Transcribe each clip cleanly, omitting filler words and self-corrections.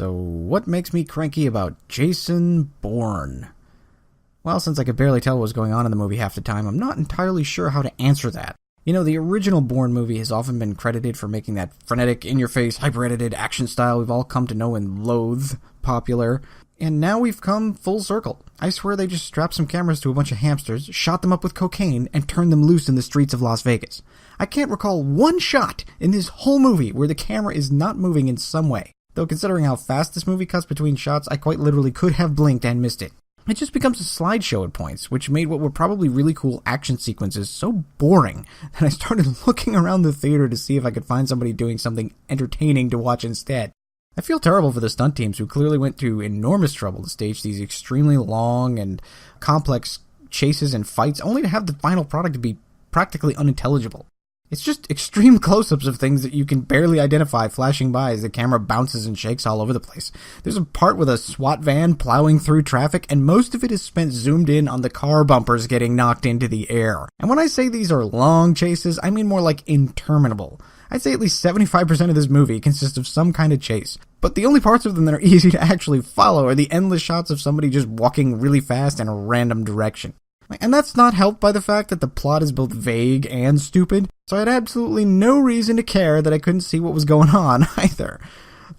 So what makes me cranky about Jason Bourne? Well, since I could barely tell what was going on in the movie half the time, I'm not entirely sure how to answer that. You know, the original Bourne movie has often been credited for making that frenetic, in-your-face, hyper-edited action style we've all come to know and loathe popular. And now we've come full circle. I swear they just strapped some cameras to a bunch of hamsters, shot them up with cocaine, and turned them loose in the streets of Las Vegas. I can't recall one shot in this whole movie where the camera is not moving in some way. Though considering how fast this movie cuts between shots, I quite literally could have blinked and missed it. It just becomes a slideshow at points, which made what were probably really cool action sequences so boring that I started looking around the theater to see if I could find somebody doing something entertaining to watch instead. I feel terrible for the stunt teams who clearly went to enormous trouble to stage these extremely long and complex chases and fights, only to have the final product to be practically unintelligible. It's just extreme close-ups of things that you can barely identify flashing by as the camera bounces and shakes all over the place. There's a part with a SWAT van plowing through traffic, and most of it is spent zoomed in on the car bumpers getting knocked into the air. And when I say these are long chases, I mean more like interminable. I'd say at least 75% of this movie consists of some kind of chase. But the only parts of them that are easy to actually follow are the endless shots of somebody just walking really fast in a random direction. And that's not helped by the fact that the plot is both vague and stupid, so I had absolutely no reason to care that I couldn't see what was going on either.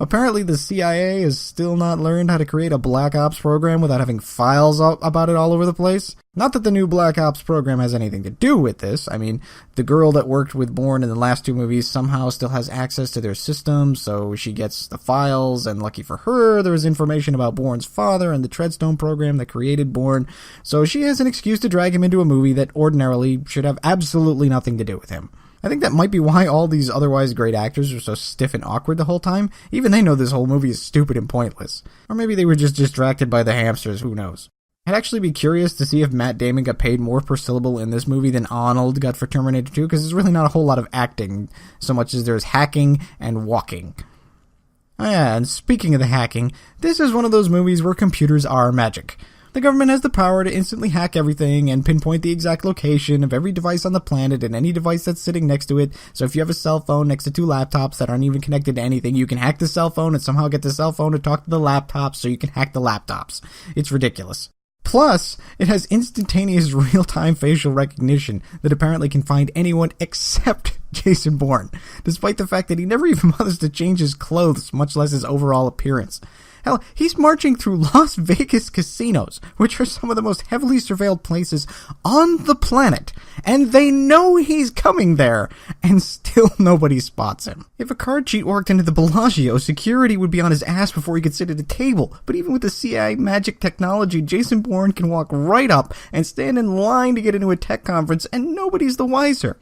Apparently the CIA has still not learned how to create a Black Ops program without having files about it all over the place. Not that the new Black Ops program has anything to do with this. I mean, the girl that worked with Bourne in the last two movies somehow still has access to their system, so she gets the files, and lucky for her, there was information about Bourne's father and the Treadstone program that created Bourne, so she has an excuse to drag him into a movie that ordinarily should have absolutely nothing to do with him. I think that might be why all these otherwise great actors are so stiff and awkward the whole time. Even they know this whole movie is stupid and pointless. Or maybe they were just distracted by the hamsters, who knows. I'd actually be curious to see if Matt Damon got paid more per syllable in this movie than Arnold got for Terminator 2, because there's really not a whole lot of acting, so much as there's hacking and walking. Oh yeah, and speaking of the hacking, this is one of those movies where computers are magic. The government has the power to instantly hack everything and pinpoint the exact location of every device on the planet and any device that's sitting next to it. So if you have a cell phone next to two laptops that aren't even connected to anything, you can hack the cell phone and somehow get the cell phone to talk to the laptops so you can hack the laptops. It's ridiculous. Plus, it has instantaneous real-time facial recognition that apparently can find anyone except Jason Bourne, despite the fact that he never even bothers to change his clothes, much less his overall appearance. Hell, he's marching through Las Vegas casinos, which are some of the most heavily surveilled places on the planet, and they know he's coming there, and still nobody spots him. If a card cheat worked into the Bellagio, security would be on his ass before he could sit at a table, but even with the CIA magic technology, Jason Bourne can walk right up and stand in line to get into a tech conference, and nobody's the wiser.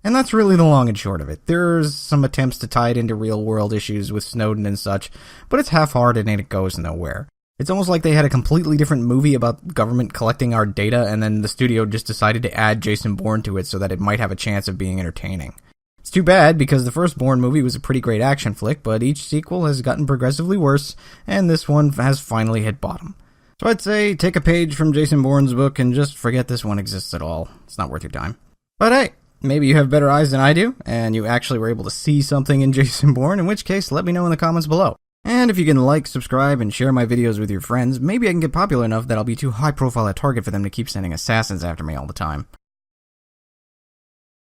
And that's really the long and short of it. There's some attempts to tie it into real-world issues with Snowden and such, but it's half-hearted and it goes nowhere. It's almost like they had a completely different movie about government collecting our data, and then the studio just decided to add Jason Bourne to it so that it might have a chance of being entertaining. It's too bad, because the first Bourne movie was a pretty great action flick, but each sequel has gotten progressively worse, and this one has finally hit bottom. So I'd say take a page from Jason Bourne's book and just forget this one exists at all. It's not worth your time. But hey, maybe you have better eyes than I do, and you actually were able to see something in Jason Bourne, in which case, let me know in the comments below. And if you can like, subscribe, and share my videos with your friends, maybe I can get popular enough that I'll be too high profile a target for them to keep sending assassins after me all the time.